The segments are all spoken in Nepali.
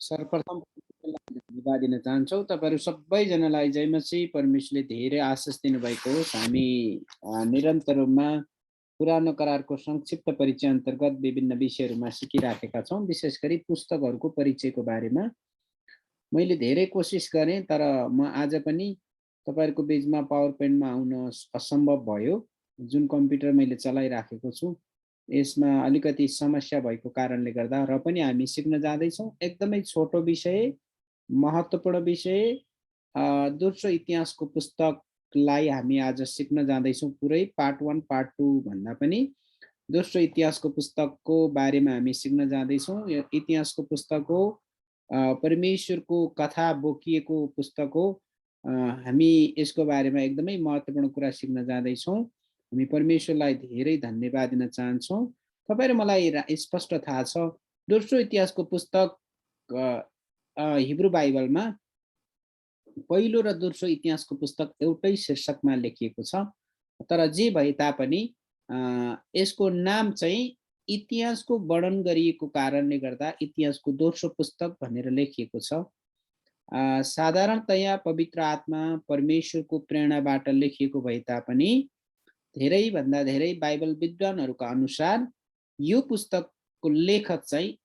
सर्वप्रथम धन्यवाद दिन चाहन्छौँ। तपाईहरु सबैजनालाई जय मसीह। परमेश्वरले धेरै आशिष दिनुभएको होस्। हामी निरन्तर रूपमा पुरानो करारको संक्षिप्त परिचय अन्तर्गत विभिन्न विषयहरूमा सिकिराखेका छौँ। विशेष गरी पुस्तकहरूको परिचयको बारेमा मैले धेरै कोसिस गरेँ, तर म आज पनि तपाईहरुको बीचमा पावर पोइन्टमा आउन असम्भव भयो। जुन कम्प्युटर मैले चलाइराखेको छु यसमा अलिकति समस्या भएको कारणले गर्दा, र पनि हामी सिक्न जाँदैछौँ। एकदमै छोटो विषय, महत्त्वपूर्ण विषय, दोस्रो इतिहासको पुस्तकलाई हामी आज सिक्न जाँदैछौँ। पुरै पार्ट 1 पार्ट 2 भन्दा पनि दोस्रो इतिहासको पुस्तकको बारेमा हामी सिक्न जाँदैछौँ। यो इतिहासको पुस्तक हो, परमेश्वरको कथा बोकिएको पुस्तक हो। हामी यसको बारेमा एकदमै महत्त्वपूर्ण कुरा सिक्न जाँदैछौँ। हामी परमेश्वरलाई धेरै धन्यवाद दिन चाहन्छौँ। तपाईहरु मलाई स्पष्ट थाहा छ, दोस्रो इतिहासको पुस्तक हिब्रू बाइबलमा पहिलो र दोस्रो इतिहासको पुस्तक एउटै शीर्षकमा लेखिएको छ। तर जे भए तापनि यसको नाम चाहिँ इतिहासको वर्णन गरिएको कारणले गर्दा इतिहासको दोस्रो पुस्तक भनेर लेखिएको छ। साधारणतया पवित्र आत्मा परमेश्वरको प्रेरणाबाट लेखिएको भए तापनि धेरै भन्दा धेरै बाइबल विद्वानहरूका अनुसार यो पुस्तकको लेखक चाहिँ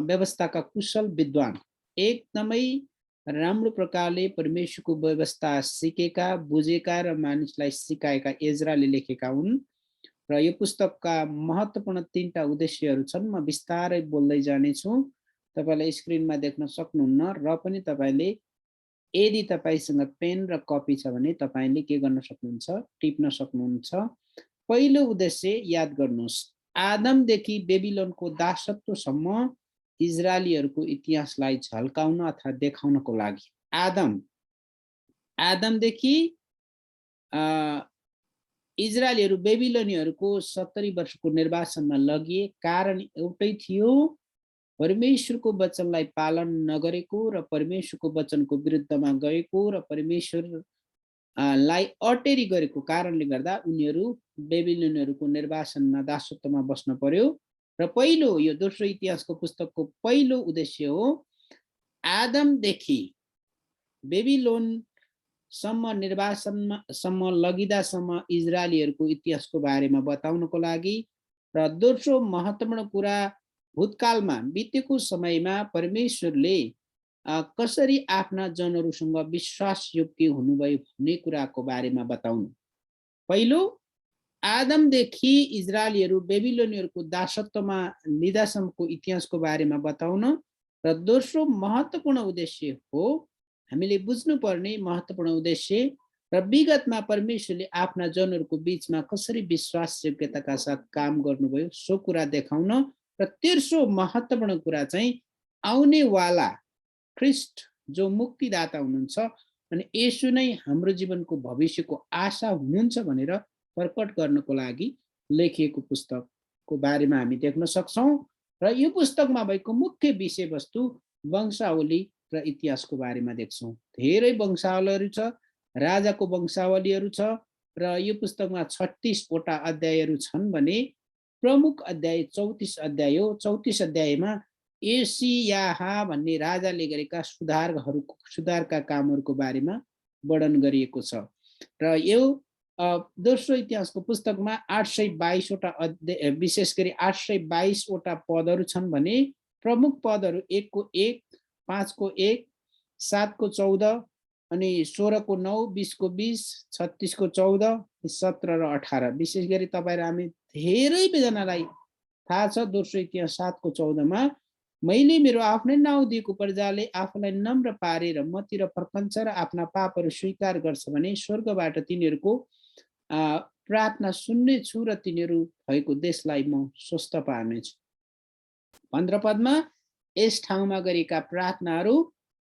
व्यवस्थाका कुशल विद्वान, एकदमै राम्रो प्रकारले परमेश्वरको व्यवस्था सिकेका, बुझेका र मानिसलाई सिकाएका एजराले लेखेका हुन्। र यो पुस्तकका महत्त्वपूर्ण 3टा उद्देश्यहरू छन्। म बिस्तारै बोल्दै जानेछु, तपाईले स्क्रिनमा देख्न सक्नुहुन्न। र पनि तपाईले यदि तपाईसँग पेन र कपी छ भने तपाईले के गर्न सक्नुहुन्छ, टिप्न सक्नुहुन्छ। पहिलो उद्देश्य याद गर्नुहोस्, आदमदेखि बेबिलोनको दासत्वसम्म इजरायलीहरूको इतिहासलाई झल्काउन अथवा देखाउनको लागि। आदमदेखि इजरायलीहरू बेबिलोनीहरूको 70 वर्षको निर्वासनमा लगिए। कारण एउटै थियो, परमेश्वरको वचनलाई पालन नगरेको र परमेश्वरको वचनको विरुद्धमा गएको र परमेश्वरलाई अटेरी गरेको कारणले गर्दा उनीहरू बेबिलोनीहरूको निर्वासनमा दासत्वमा बस्न पर्यो। र पहिलो यो दोस्रो इतिहासको पुस्तकको पहिलो उद्देश्य हो, आदमदेखि बेबिलोनसम्म निर्वासनसम्म लगिदासम्म इजरायलीहरूको इतिहासको बारेमा बताउनको लागि। र दोस्रो महत्त्वपूर्ण कुरा, भूतकालमा बितेको समयमा परमेश्वरले कसरी आफ्ना जनहरूसँग विश्वासयोग्य हुनुभयो भन्ने कुराको बारेमा बताउनु। पहिलो, आदमदेखि इजरायलीहरू बेबिलोनीहरूको दासत्वमा लिदासम्मको इतिहासको बारेमा बताउन। र दोस्रो महत्त्वपूर्ण उद्देश्य हो, हामीले बुझ्नुपर्ने महत्त्वपूर्ण उद्देश्य, र विगतमा परमेश्वरले आफ्ना जनहरूको बीचमा कसरी विश्वासयोग्यताका साथ काम गर्नुभयो सो कुरा देखाउन। र तेस्रो महत्त्वपूर्ण कुरा चाहिँ आउनेवाला ख्रीष्ट जो मुक्तिदाता हुनुहुन्छ अनि यसो नै हाम्रो जीवनको भविष्यको आशा हुनुहुन्छ भनेर प्रकट गर्नको लागि लेखिएको पुस्तकको बारेमा हामी देख्न सक्छौँ। र यो पुस्तकमा भएको मुख्य विषयवस्तु वंशावली र इतिहासको बारेमा देख्छौँ। धेरै वंशावलीहरू छ, राजाको वंशावलीहरू छ। र यो पुस्तकमा 36 वटा अध्यायहरू छन् भने प्रमुख अध्याय 34 अध्याय हो। 34 अध्यायमा एसियाहा भन्ने राजाले गरेका सुधारका कामहरूको बारेमा वर्णन गरिएको छ। र यो दोस्रो इतिहासको पुस्तकमा 822 वटा अध्याय, विशेष गरी 822 वटा पदहरू छन् भने प्रमुख पदहरू 1 को 1, 5 को 1, 7 को 14 अनि 16 को 9, 20 को 20, 36 को 14, 17 र 18। विशेष गरी तपाईहरु हामी धेरै जनालाई थाहा छ, दोस्रो इतिहास 7 को 14 मा मैले मेरो आफ्नै नाउँ दिएको प्रजाले आफूलाई नम्र पारेर मतिर फर्कन्छ र आफ्ना पापहरू स्वीकार गर्छ भने स्वर्गबाट तिनीहरूको प्रार्थना सुन्नेछु र तिनीहरू भएको देशलाई म स्वस्थ पार्नेछु। 15 पदमा यस ठाउँमा गरेका प्रार्थनाहरू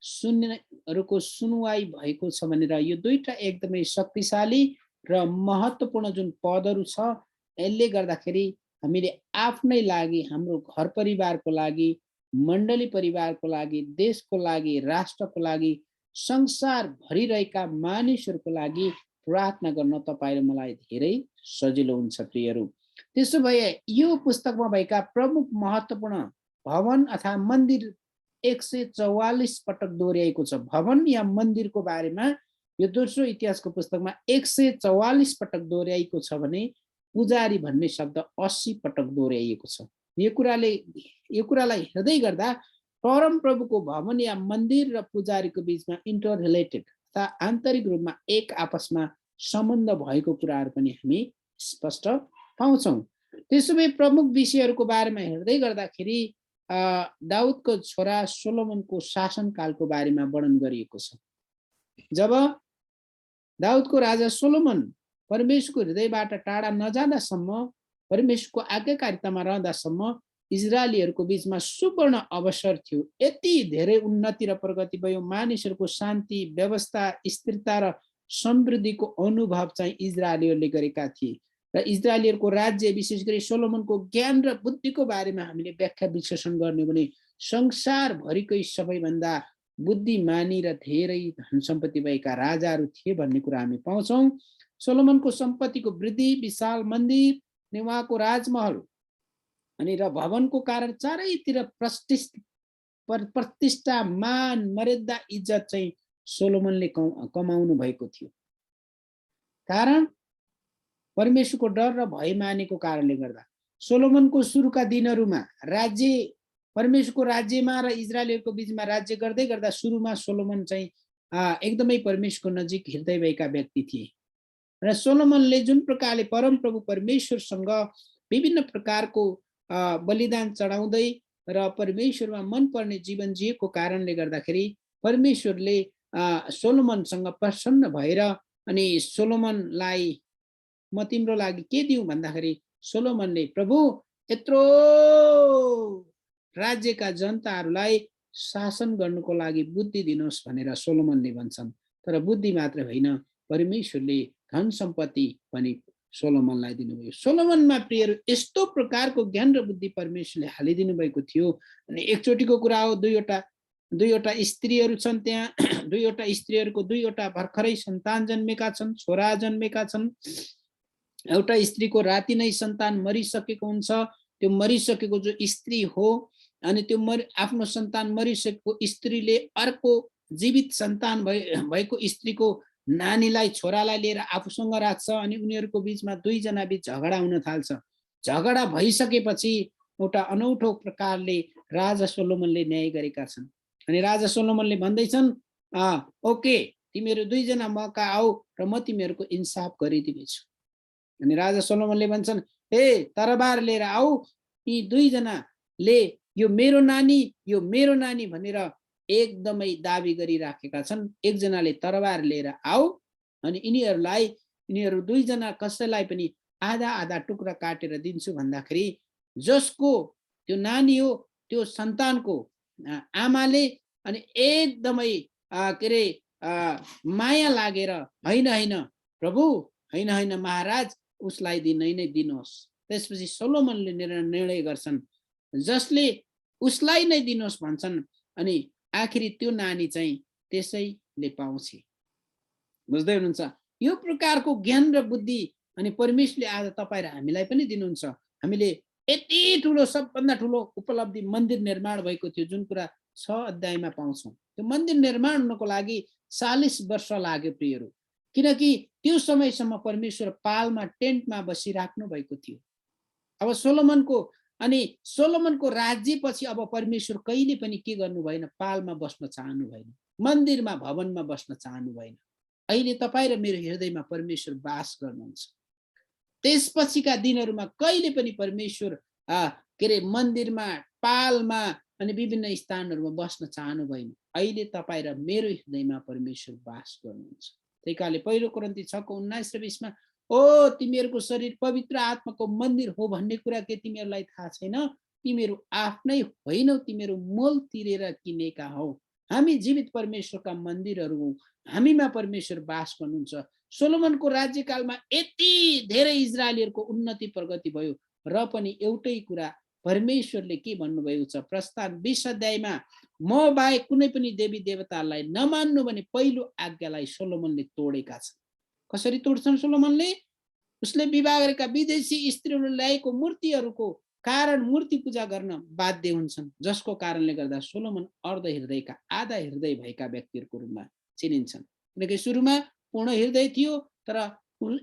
सुन्नेहरूको सुनुवाई भएको छ भनेर यो दुईटा एकदमै शक्तिशाली र महत्त्वपूर्ण जुन पदहरू छ, यसले गर्दाखेरि हामीले आफ्नै लागि, हाम्रो घर परिवारको लागि, मण्डली परिवारको लागि, देशको लागि, राष्ट्रको लागि, संसार भरिरहेका मानिसहरूको लागि प्रार्थना गर्न तपाईँ र मलाई धेरै सजिलो हुन्छ प्रियहरू। त्यसो भए यो पुस्तकमा भएका प्रमुख महत्त्वपूर्ण भवन अथवा मन्दिर 144 पटक दोहोऱ्याएको छ। भवन या मन्दिरको बारेमा यो दोस्रो इतिहासको पुस्तकमा 144 पटक दोहोऱ्याएको छ भने पुजारी भन्ने शब्द 80 पटक दोहोऱ्याइएको छ। यो कुरालाई हेर्दै गर्दा परमप्रभुको भवन या मन्दिर र पुजारीको बीचमा इन्टर रिलेटेड अर्थात् आन्तरिक रूपमा एक आपसमा सम्बन्ध भएको कुराहरू पनि हामी स्पष्ट पाउँछौँ। त्यसो भए प्रमुख विषयहरूको बारेमा हेर्दै गर्दाखेरि दाउदको छोरा सोलोमनको शासनकालको बारेमा वर्णन गरिएको छ। जब दाउदको राजा सोलोमन परमेश्वरको हृदयबाट टाढा नजाँदासम्म, परमेश्वरको आज्ञाकारितामा रहँदासम्म इजरायलीहरूको बीचमा सुवर्ण अवसर थियो। यति धेरै उन्नति र प्रगति भयो, मानिसहरूको शान्ति, व्यवस्था, स्थिरता र समृद्धिको अनुभव चाहिँ इजरायलीहरूले गरेका थिए। र इजरायलीहरूको राज्य, विशेष गरी सोलोमनको ज्ञान र बुद्धिको बारेमा हामीले व्याख्या विश्लेषण गर्ने भने संसारभरिकै सबैभन्दा बुद्धिमानी र धेरै धन सम्पत्ति भएका राजाहरू थिए भन्ने कुरा हामी पाउँछौँ। सोलोमनको सम्पत्तिको वृद्धि, विशाल मन्दिर अनि उहाँको राजमहल अनि र भवनको कारण चारैतिर प्रतिष्ठा, मान, मर्यादा, इज्जत चाहिँ सोलोमनले कमाउनु भएको थियो। कारण परमेश्वरको डर र भय मानेको कारणले गर्दा सोलोमनको सुरुका दिनहरूमा राज्य, परमेश्वरको राज्यमा र इजरायलहरूको बीचमा राज्य गर्दै गर्दा सुरुमा सोलोमन चाहिँ एकदमै परमेश्वरको नजिक हिँड्दै भएका व्यक्ति थिए। र सोलोमनले जुन प्रकारले परमप्रभु परमेश्वरसँग विभिन्न प्रकारको बलिदान चढाउँदै र परमेश्वरमा मनपर्ने जीवन जिएको कारणले गर्दाखेरि परमेश्वरले सोलोमनसँग प्रसन्न भएर अनि सोलोमनलाई म तिम्रो लागि के दिउँ भन्दाखेरि सोलोमनले प्रभु यत्रो राज्यका जनताहरूलाई शासन गर्नुको लागि बुद्धि दिनुहोस् भनेर सोलोमनले भन्छन्। तर बुद्धि मात्र होइन, परमेश्वरले धन सम्पत्ति पनि सोलोमनलाई दिनुभयो। सोलोमनमा प्रियहरू यस्तो प्रकारको ज्ञान र बुद्धि परमेश्वरले हालिदिनु भएको थियो। अनि एकचोटिको कुरा हो, दुईवटा स्त्रीहरू छन् त्यहाँ। दुईवटा स्त्रीहरूको दुईवटा भर्खरै सन्तान जन्मेका छन्, छोरा जन्मेका छन्। एउटा स्त्रीको राति नै सन्तान मरिसकेको हुन्छ। त्यो मरिसकेको जो स्त्री हो अनि त्यो आफ्नो सन्तान मरिसकेको स्त्रीले अर्को जीवित सन्तान भएको स्त्रीको नानीलाई, छोरालाई लिएर आफूसँग राख्छ अनि उनीहरूको बीचमा दुईजना बीच झगडा हुन थाल्छ। झगडा भइसकेपछि एउटा अनौठो प्रकारले राजा सोलोमनले न्याय गरेका छन्। अनि राजा सोलोमनले भन्दैछन्, ओके, तिमीहरू दुईजना मका आऊ र म तिमीहरूको इन्साफ गरिदिनेछु। अनि राजा सोलोमनले भन्छन्, ए तरबार लिएर आऊ, यी दुईजनाले यो मेरो नानी भनेर एकदमै दाबी गरिराखेका छन्। एकजनाले तरबार लिएर आऊ अनि यिनीहरू दुईजना कसैलाई पनि आधा आधा टुक्रा काटेर दिन्छु भन्दाखेरि जसको त्यो नानी हो त्यो सन्तानको आमाले अनि एकदमै माया लागेर होइन प्रभु, होइन महाराज, उसलाई नै दिनुहोस्। त्यसपछि सोलोमनले निर्णय गर्छन्, जसले उसलाई नै दिनुहोस् भन्छन् अनि आखिरी त्यो नानी चाहिँ त्यसैले पाउँछ। बुझ्दै हुनुहुन्छ? यो प्रकारको ज्ञान र बुद्धि अनि परमेश्वरले आज तपाईँ र हामीलाई पनि दिनुहुन्छ। हामीले यति ठुलो, सबभन्दा ठुलो उपलब्धि मन्दिर निर्माण भएको थियो, जुन कुरा 6 अध्यायमा पाउँछौँ। त्यो मन्दिर निर्माण हुनको लागि 40 वर्ष लाग्यो प्रियहरू, किनकि त्यो समयसम्म परमेश्वर पालमा, टेन्टमा बसिराख्नु भएको थियो। अब सोलोमनको राज्यपछि अब परमेश्वर कहिले पनि के गर्नु भएन, पालमा बस्न चाहनु भएन, मन्दिरमा, भवनमा बस्न चाहनु भएन। अहिले तपाईँ र मेरो हृदयमा परमेश्वर वास गर्नुहुन्छ। त्यसपछिका दिनहरूमा कहिले पनि परमेश्वर मन्दिरमा, पालमा अनि विभिन्न स्थानहरूमा बस्न चाहनु भएन। अहिले तपाईँ र मेरो हृदयमा परमेश्वर वास गर्नुहुन्छ। त्यही कारणले 1 कोरिन्थी 6:19 र 20मा, ओ तिमीहरूको शरीर पवित्र आत्माको मन्दिर हो भन्ने कुरा के तिमीहरूलाई थाहा छैन? तिमीहरू आफ्नै होइनौ, तिमीहरू मोल तिरेर किनेका हौ। हामी जीवित परमेश्वरका मन्दिरहरू हौँ, हामीमा परमेश्वर वास गर्नुहुन्छ। सोलोमनको राज्यकालमा यति धेरै इजरायलीहरूको उन्नति प्रगति भयो र पनि एउटै कुरा परमेश्वरले के भन्नुभएको छ? प्रस्थान 20 अध्यायमा, म बाहेक कुनै पनि देवी देवतालाई नमान्नु भने पहिलो आज्ञालाई सोलोमनले तोडेका छन्। कसरी तोड्छन् सोलोमनले? उसले विवाह गरेका विदेशी स्त्रीहरूले ल्याएको मूर्तिहरूको कारण मूर्ति पूजा गर्न बाध्य हुन्छन्, जसको कारणले गर्दा सोलोमन अर्ध हृदयका आधा हृदय भएका व्यक्तिहरूको रूपमा चिनिन्छन्। किनकि सुरुमा पूर्ण हृदय थियो, तर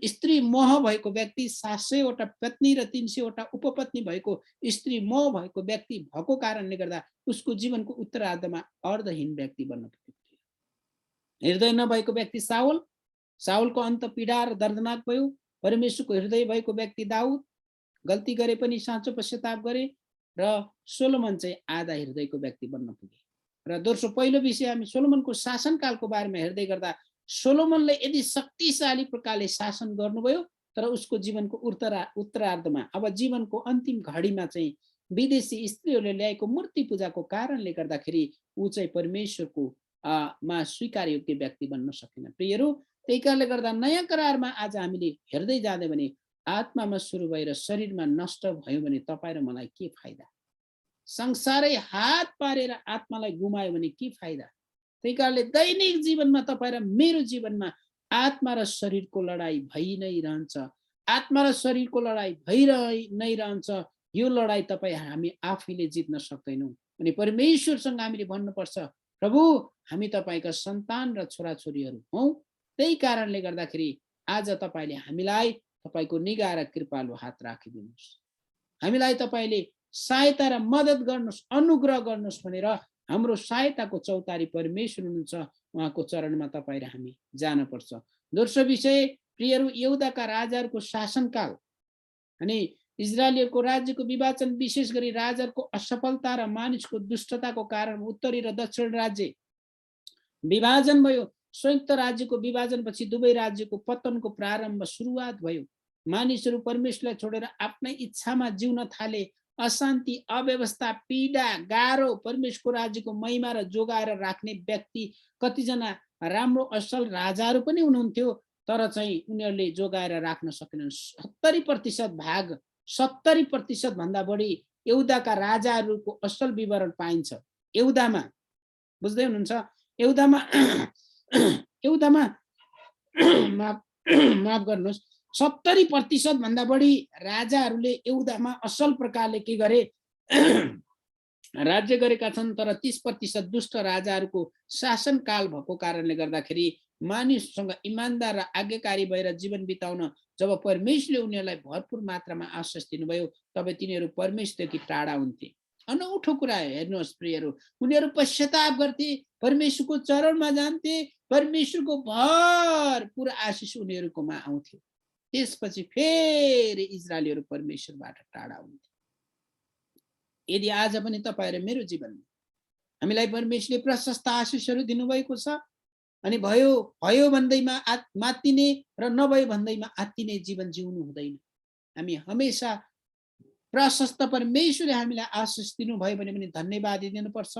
स्त्री मोह भएको व्यक्ति 700वटा पत्नी र 300वटा उपपत्नी भएको स्त्री मोह भएको व्यक्ति भएको कारणले गर्दा उसको जीवनको उत्तरार्धमा अर्धहीन व्यक्ति बन्न पुग्यो। हृदय नभएको व्यक्ति साउलको अन्त पीडा र दर्दनाक भयो। परमेश्वरको हृदय भएको व्यक्ति दाउद गल्ती गरे पनि साँचो पश्चाताप गरे र सोलोमन चाहिँ आधा हृदयको व्यक्ति बन्न पुगे। र दोस्रो पहिलो विषय हामी सोलोमनको शासनकालको बारेमा हेर्दै गर्दा सोलोमनले यदि शक्तिशाली प्रकारले शासन गर्नुभयो, तर उसको जीवनको उत्तरार्धमा अब जीवनको अन्तिम घडीमा चाहिँ विदेशी स्त्रीहरूले ल्याएको मूर्ति पूजाको कारणले गर्दाखेरि ऊ चाहिँ परमेश्वरको मा स्वीकार योग्य व्यक्ति बन्न सकेन। प्रियहरू, त्यही कारणले गर्दा नयाँ करारमा आज हामीले हेर्दै जाँदै भने आत्मामा सुरु भएर शरीरमा नष्ट भयो भने तपाईँ र मलाई के फाइदा? संसारै हात पारेर आत्मालाई गुमायो भने के फाइदा? त्यही कारणले दैनिक जीवनमा तपाईँ र मेरो जीवनमा आत्मा र शरीरको लडाई भइ नै रहन्छ। आत्मा र शरीरको लडाई नै रहन्छ। यो लडाई तपाईँ हामी आफैले जित्न सक्दैनौँ। अनि परमेश्वरसँग हामीले भन्नुपर्छ, प्रभु हामी तपाईँका सन्तान र छोराछोरीहरू हौ। त्यही कारणले गर्दाखेरि आज तपाईँले हामीलाई तपाईँको निगाह र कृपालु हात राखिदिनुहोस्। हामीलाई तपाईँले सहायता र मद्दत गर्नुहोस्, अनुग्रह गर्नुहोस् भनेर हाम्रो सहायताको चौतारी परमेश्वर हुनुहुन्छ। उहाँको चरणमा तपाईँ र हामी जानुपर्छ। दोस्रो विषय प्रियहरू, यहुदाका राजाहरूको शासनकाल अनि इजरायलीहरूको राज्यको विभाजन, विशेष गरी राजाहरूको असफलता र मानिसको दुष्टताको कारण उत्तरी र दक्षिण राज्य विभाजन भयो। संयुक्त राज्यको विभाजनपछि दुवै राज्यको पतनको प्रारम्भ सुरुवात भयो। मानिसहरू परमेश्वरलाई छोडेर आफ्नै इच्छामा जिउन थाले। अशान्ति, अव्यवस्था, पीडा, गाह्रो। परमेश्वरको राज्यको महिमा र जोगाएर राख्ने व्यक्ति कतिजना राम्रो असल राजाहरू पनि हुनुहुन्थ्यो, तर चाहिँ उनीहरूले जोगाएर राख्न सकेनन्। 70% भन्दा बढी यहुदाका राजाहरूको असल विवरण पाइन्छ। यहुदामा, बुझ्दै हुनुहुन्छ? यहुदामा माफ गर्नुहोस्, 70% भन्दा बढी राजाहरूले यहुदामा असल प्रकारले के गरे? राज्य गरेका छन्। तर 30% दुष्ट राजाहरूको शासनकाल भएको कारणले गर्दाखेरि मानिससँग इमान्दार र आज्ञाकारी भएर जीवन बिताउन जब परमेश्वरले उनीहरूलाई भरपूर मात्रामा आशिष दिनुभयो, तब तिनीहरू परमेश्वरदेखि टाढा हुन्थे। अनौठो कुरा हेर्नुहोस् प्रियहरू, उनीहरू पश्चाताप गर्थे, परमेश्वरको चरणमा जान्थे, परमेश्वरको भरपूर आशिष उनीहरूकोमा आउँथ्यो। त्यसपछि फेरि इजरायलीहरू परमेश्वरबाट टाढा हुन्थे। यदि आज पनि तपाईँ र मेरो जीवनमा हामीलाई परमेश्वरले प्रशस्त आशिषहरू दिनुभएको छ अनि भयो भन्दैमा मात्तिने र नभयो भन्दैमा आत्तिने जीवन जिउनु हुँदैन। हामी हमेशा प्रशस्त परमेश्वरले हामीलाई आशिष दिनुभयो भने पनि धन्यवाद दिनुपर्छ।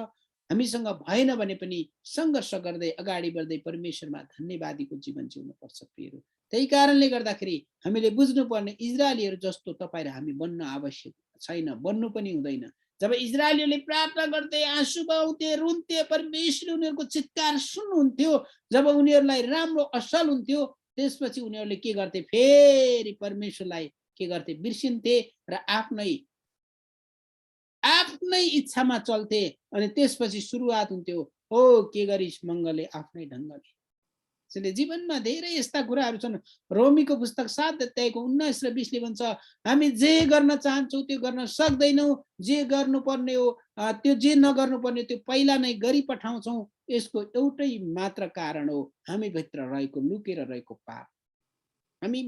हामीसँग भएन भने पनि सङ्घर्ष गर्दै अगाडि बढ्दै परमेश्वरमा धन्यवादीको जीवन जिउनुपर्छ प्रियहरू। त्यही कारणले गर्दाखेरि हामीले बुझ्नुपर्ने इजरायलीहरू जस्तो तपाईँ र हामी बन्न आवश्यक छैन, बन्नु पनि हुँदैन। जब इजरायलीहरूले प्रार्थना गर्दै आँसु बहाउँथे, रुन्थे, परमेश्वरले उनीहरूको चित्कार सुन्नुहुन्थ्यो। जब उनीहरूलाई राम्रो असल हुन्थ्यो, त्यसपछि उनीहरूले के गर्थे? फेरि परमेश्वरलाई के गर्थे? बिर्सिन्थे र आफ्नै इच्छामा चल्थे। अनि त्यसपछि सुरुवात हुन्थ्यो, हो के गरिस् मङ्गलले आफ्नै ढङ्गले। त्यसैले जीवनमा धेरै यस्ता कुराहरू छन्। रोमीको पुस्तक 7 अध्यायको 19 र 20ले भन्छ, हामी जे गर्न चाहन्छौँ त्यो गर्न सक्दैनौँ। जे गर्नुपर्ने हो त्यो, जे नगर्नुपर्ने त्यो पहिला नै गरी पठाउँछौँ। यसको एउटै मात्र कारण हो हामी भित्र रहेको लुकेर रहेको पाप। हामी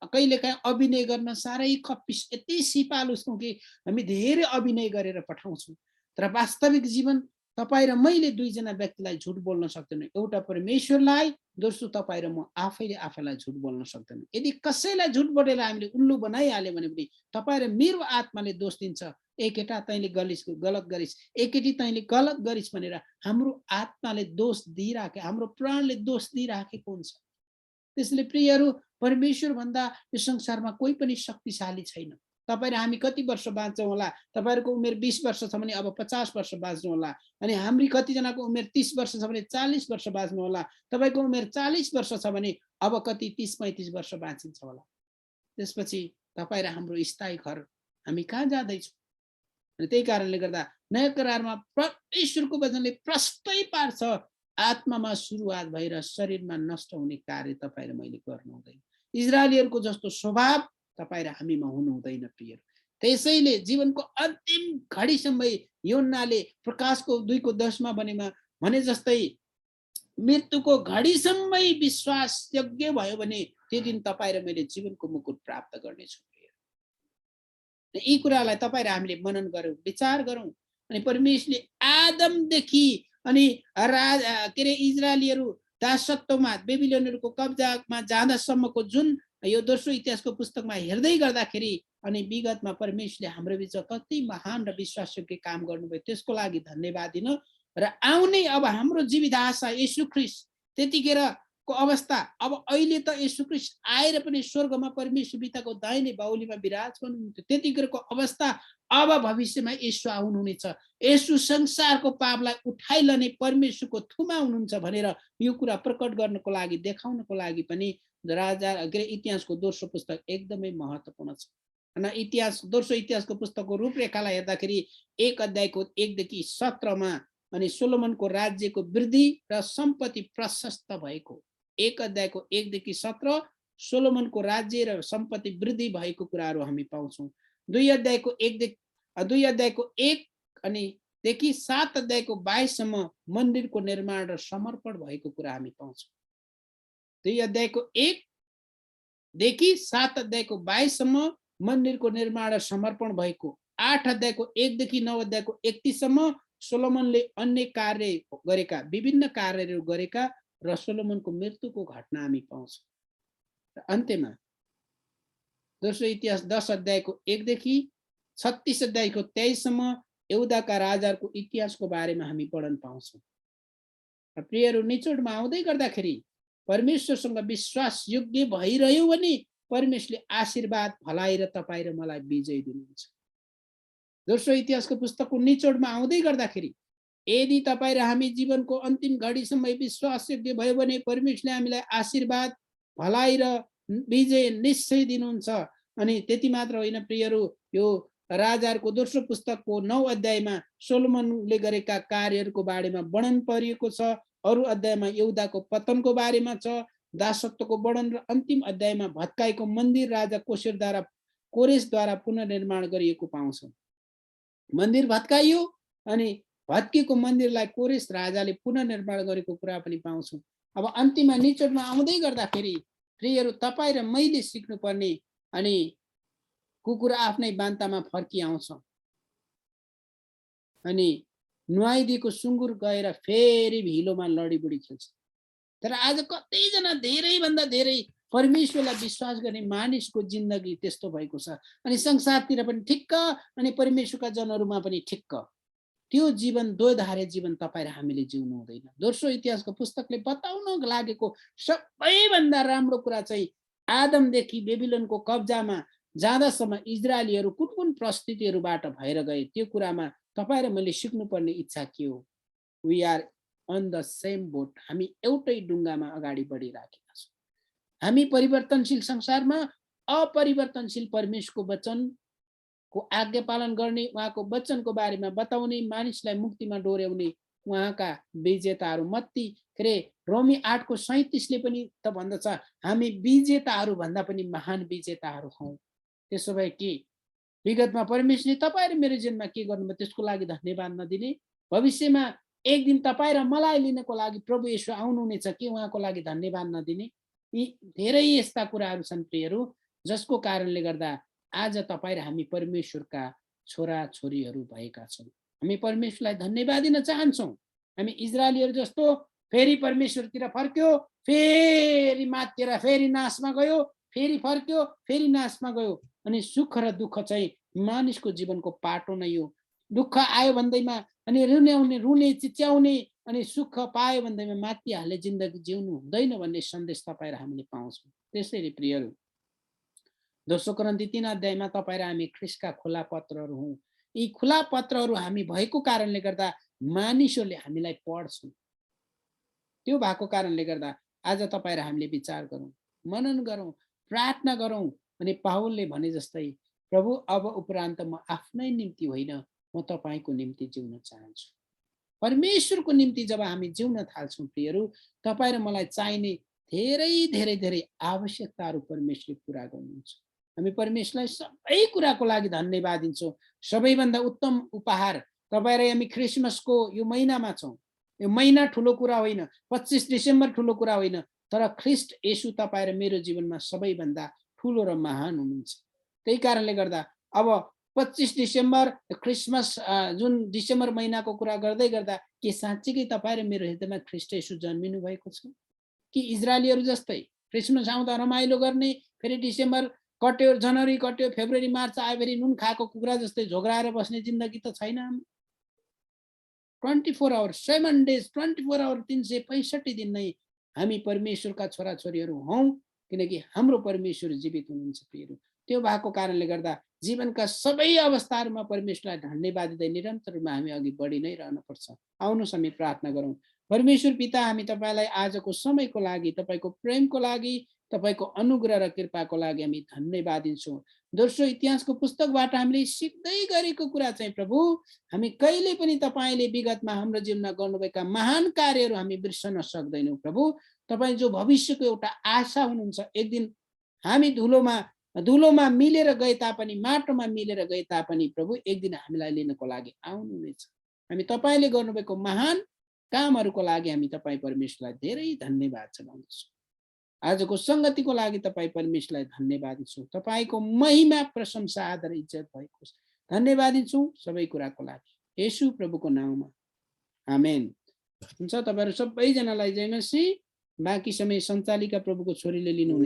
कहिलेकाहीँ अभिनय गर्न साह्रै खप्पिस यति सिपालु छौँ कि हामी धेरै अभिनय गरेर पठाउँछौँ। तर वास्तविक जीवन तपाईँ र मैले दुईजना व्यक्तिलाई झुट बोल्न सक्दैनौँ। एउटा परमेश्वरलाई, दोस्रो तपाईँ र म आफैलाई झुट बोल्न सक्दैनौँ। यदि कसैलाई झुट बोलेर हामीले उल्लु बनाइहाल्यो भने पनि तपाईँ र मेरो आत्माले दोष दिन्छ। ए केटा तैँले गलत गरिस्, ए केटी तैँले गलत गरिस् भनेर हाम्रो आत्माले दोष दिइराखे, हाम्रो प्राणले दोष दिइराखेको हुन्छ। त्यसैले प्रियहरू, परमेश्वर भन्दा यो संसारमा कोही पनि शक्तिशाली छैन। तपाईँ र हामी कति वर्ष बाँच्छौँ होला? तपाईँहरूको उमेर 20 वर्ष छ भने अब 50 वर्ष बाँच्नु होला। अनि हामी कतिजनाको उमेर 30 वर्ष छ भने 40 वर्ष बाँच्नु होला। तपाईँको उमेर 40 वर्ष छ भने अब कति 30-35 वर्ष बाँचिन्छ होला। त्यसपछि तपाईँ र हाम्रो स्थायी घर हामी कहाँ जाँदैछौँ? अनि त्यही कारणले गर्दा नयाँ करारमा परमेश्वरको वचनले प्रष्टै पार्छ, आत्मामा सुरुवात भएर शरीरमा नष्ट हुने कार्य तपाईँ र मैले गर्नु हुँदैन। इजरायलीहरूको जस्तो स्वभाव तपाईँ र हामीमा हुनु हुँदैन प्रियहरू। त्यसैले जीवनको अन्तिम घडीसम्म योन्नाले प्रकाशको 2:10 मा भने जस्तै मृत्युको घडीसम्मै विश्वासयोग्य भयो भने त्यो दिन तपाईँ र मैले जीवनको मुकुट प्राप्त गर्नेछौँ। यी कुरालाई तपाईँ र हामीले मनन गरौँ, विचार गरौँ। अनि परमेश्वरले आदमदेखि अनि के अरे इजरायलीहरू दासत्वमा बेबिलोनहरूको कब्जामा जाँदासम्मको जुन यो दोस्रो इतिहासको पुस्तकमा हेर्दै गर्दाखेरि अनि विगतमा परमेश्वरले हाम्रो बिचमा कति महान र विश्वासयोग्य काम गर्नुभयो, त्यसको लागि धन्यवाद दिन र आउने अब हाम्रो जीवित आशा येशू ख्रीष्ट त्यतिखेरको अवस्था। अब अहिले त येशू ख्रीष्ट आएर पनि स्वर्गमा परमेश्वर पिताको दाहिने बाहुलीमा विराज गर्नुहुन्थ्यो। त्यतिखेरको अवस्था अब भविष्यमा येशू आउनुहुनेछ। येशू संसारको पापलाई उठाइलने परमेश्वरको थुमा हुनुहुन्छ भनेर यो कुरा प्रकट गर्नको लागि, देखाउनको लागि पनि राजा के अरे इतिहासको दोस्रो पुस्तक एकदमै महत्त्वपूर्ण छ। दोस्रो इतिहासको पुस्तकको रूपरेखालाई हेर्दाखेरि 1 अध्यायको 1 देखि 17 मा अनि सोलोमनको राज्यको वृद्धि र सम्पत्ति प्रशस्त भएको, 1 अध्यायको 1 देखि 17 सोलोमनको राज्य र सम्पत्ति वृद्धि भएको कुराहरू हामी पाउँछौँ। 2 अध्यायको 1 अनि देखि 7 अध्यायको 22 सम्म मन्दिरको निर्माण र समर्पण भएको कुरा हामी पाउँछौँ। 2 अध्यायको 1 देखि 7 अध्यायको 22 सम्म मन्दिरको निर्माण र समर्पण भएको, 8 अध्यायको 1 देखि 9 अध्यायको 31 सम्म सोलोमनले अन्य कार्य गरेका, विभिन्न कार्यहरू गरेका र सोलोमनको मृत्युको घटना हामी पाउँछौँ। र अन्त्यमा दोस्रो इतिहास 10 अध्यायको 1 देखि 36 अध्यायको 23 सम्म यहुदाका राजाहरूको इतिहासको बारेमा हामी पढन पाउँछौँ। र प्रियहरू, निचोडमा आउँदै गर्दाखेरि परमेश्वरसँग विश्वास योग्य भइरह्यो भने परमेश्वरले आशीर्वाद भलाइ र तपाईँ र मलाई विजय दिनुहुन्छ। दोस्रो इतिहासको पुस्तकको निचोडमा आउँदै गर्दाखेरि यदि तपाईँ र हामी जीवनको अन्तिम घडीसम्म विश्वासयोग्य भयो भने परमेश्वरले हामीलाई आशीर्वाद भलाइ र विजय निश्चय दिनुहुन्छ। अनि त्यति मात्र होइन प्रियहरू, यो राजाहरूको दोस्रो पुस्तकको 9 अध्यायमा सोलोमनले गरेका कार्यहरूको बारेमा वर्णन परिएको छ। अरू अध्यायमा यहुदाको पतनको बारेमा छ, दासत्वको वर्णन, र अन्तिम अध्यायमा भत्काएको मन्दिर राजा कोरेशद्वारा पुनर्निर्माण गरिएको पाउँछौँ। मन्दिर भत्काइयो अनि भत्किएको मन्दिरलाई कोरेश राजाले पुनर्निर्माण गरेको कुरा पनि पाउँछौँ। अब अन्तिममा निचोडमा आउँदै गर्दाखेरि प्रियहरू, तपाईँ र मैले सिक्नुपर्ने अनि कुकुर आफ्नै बान्तामा फर्किआउँछ अनि नुहाइदिएको सुँगुर गएर फेरि भिलोमा लडीबुडी खेल्छ। तर आज कतिजना धेरैभन्दा धेरै परमेश्वरलाई विश्वास गर्ने मानिसको जिन्दगी त्यस्तो भएको छ। अनि संसारतिर पनि ठिक्क अनि परमेश्वरका जनहरूमा पनि ठिक्क त्यो जीवन, द्वैधार्य जीवन तपाईँ र हामीले जिउनु हुँदैन। दोस्रो इतिहासको पुस्तकले बताउन लागेको सबैभन्दा राम्रो कुरा चाहिँ आदमदेखि बेबिलोनको कब्जामा जाँदासम्म इजरायलीहरू कुन कुन परिस्थितिहरूबाट भएर गए, त्यो कुरामा तपाईँ र मैले सिक्नुपर्ने इच्छा के हो? We are on the same boat. हामी एउटै डुङ्गामा अगाडि बढिराखेका छौँ। हामी परिवर्तनशील संसारमा अपरिवर्तनशील परमेश्वरको वचनको आज्ञा पालन गर्ने, उहाँको वचनको बारेमा बताउने, मानिसलाई मुक्तिमा डोर्याउने उहाँका विजेताहरू। मत्ती के अरे रोमी 8:37 पनि त भन्दछ हामी विजेताहरू भन्दा पनि महान विजेताहरू हौँ। त्यसो भए के विगतमा परमेश्वरले तपाईँ र मेरो जीवनमा के गर्नुभयो त्यसको लागि धन्यवाद नदिने? भविष्यमा एक दिन तपाईँ र मलाई लिनको लागि प्रभु येशू आउनुहुनेछ कि उहाँको लागि धन्यवाद नदिने? यी धेरै यस्ता कुराहरू छन् प्रियहरू, जसको कारणले गर्दा आज तपाईँ र हामी परमेश्वरका छोरा छोरीहरू भएका छौँ। हामी परमेश्वरलाई धन्यवाद दिन चाहन्छौँ। हामी इजरायलीहरू जस्तो फेरि परमेश्वरतिर फर्क्यो, फेरि मातेर फेरि नाशमा गयो, फेरि फर्क्यो, फेरि नाशमा गयो। अनि सुख र दुःख चाहिँ मानिसको जीवनको पाटो नै हो। दुःख आयो भन्दैमा अनि रुने चिच्याउने अनि सुख पायो भन्दैमा मातिहाल्ने जिन्दगी जिउनु हुँदैन भन्ने सन्देश तपाईँ र हामीले पाउँछौँ। त्यसैले प्रियहरू, दोस्रो कोरिन्थी 3 अध्यायमा तपाईँ र हामी ख्रीष्टका खुला पत्रहरू हौँ। यी खुला पत्रहरू हामी भएको कारणले गर्दा मानिसहरूले हामीलाई पढ्छन्। त्यो भएको कारणले गर्दा आज तपाईँ र हामीले विचार गरौँ, मनन गरौँ, प्रार्थना गरौँ। अनि पावलले भने जस्तै प्रभु अब उपरान्त म आफ्नै निम्ति होइन, म तपाईँको निम्ति जिउन चाहन्छु। परमेश्वरको निम्ति जब हामी जिउन थाल्छौँ प्रियहरू, तपाईँ र मलाई चाहिने धेरै धेरै धेरै आवश्यकताहरू परमेश्वरले पुरा गर्नुहुन्छ। हामी परमेश्वरलाई सबै कुराको लागि धन्यवाद दिन्छौँ। सबैभन्दा उत्तम उपहार तपाईँ र हामी क्रिसमसको यो महिनामा छौँ। यो महिना ठुलो कुरा होइन, 25 डिसेम्बर ठुलो कुरा होइन, तर ख्रिस्ट येशू तपाईँ र मेरो जीवनमा सबैभन्दा ठुलो र महान हुनुहुन्छ। त्यही कारणले गर्दा अब 25 डिसेम्बर क्रिसमस जुन डिसेम्बर महिनाको कुरा गर्दै गर्दा के साँच्चीकै तपाईँ र मेरो हृदयमा ख्रिस्ट येशू जन्मिनु भएको छ? कि इजरायलीहरू जस्तै क्रिसमस आउँदा रमाइलो गर्ने, फेरि डिसेम्बर कट्यो, जनवरी कट्यो, फेब्रुअरी मार्च आयो फेरि नुन खाएको कुखुरा जस्तै झोक्राएर बस्ने जिन्दगी त छैन हाम्रो। 24 आवर 7 डेज 24 आवर 365 दिन नै हामी परमेश्वरका छोराछोरीहरू हौँ, किनकि हाम्रो परमेश्वर जीवित हुनुहुन्छ प्रियहरू। त्यो भएको कारणले गर्दा जीवनका सबै अवस्थाहरूमा परमेश्वरलाई धन्यवाद दिँदै निरन्तर रूपमा हामी अघि बढी नै रहन पर्छ। आउनुहोस् हामी प्रार्थना गरौँ। परमेश्वर पिता, हामी तपाईँलाई आजको समयको लागि, तपाईँको प्रेमको लागि, तपाईँको अनुग्रह र कृपाको लागि हामी धन्यवाद दिन्छौँ। दोस्रो इतिहासको पुस्तकबाट हामीले सिक्दै गरेको कुरा चाहिँ प्रभु, हामी कहिले पनि तपाईँले विगतमा हाम्रो जीवनमा गर्नुभएका महान कार्यहरू हामी बिर्सन सक्दैनौँ प्रभु। तपाईँ जो भविष्यको एउटा आशा हुनुहुन्छ, एक दिन हामी धुलोमा मिलेर गए तापनि, माटोमा मिलेर गए तापनि प्रभु एक दिन हामीलाई लिनको लागि आउनुहुनेछ। हामी तपाईँले गर्नुभएको महान कामहरूको लागि हामी तपाईँ परमेश्वरलाई धेरै धन्यवाद जनाउँदछौँ। आजको संगतिको लागि तपाईँ परमेश्वरलाई धन्यवाद दिन्छौँ। तपाईँको महिमा, प्रशंसा, आदर, इज्जत भएको धन्यवाद दिन्छौँ सबै कुराको लागि, येशू प्रभुको नाउँमा, आमेन। हुन्छ, तपाईँहरू सबैजनालाई जय मसीह। बाँकी समय सञ्चालिका प्रभुको छोरीले लिनुहुनेछ।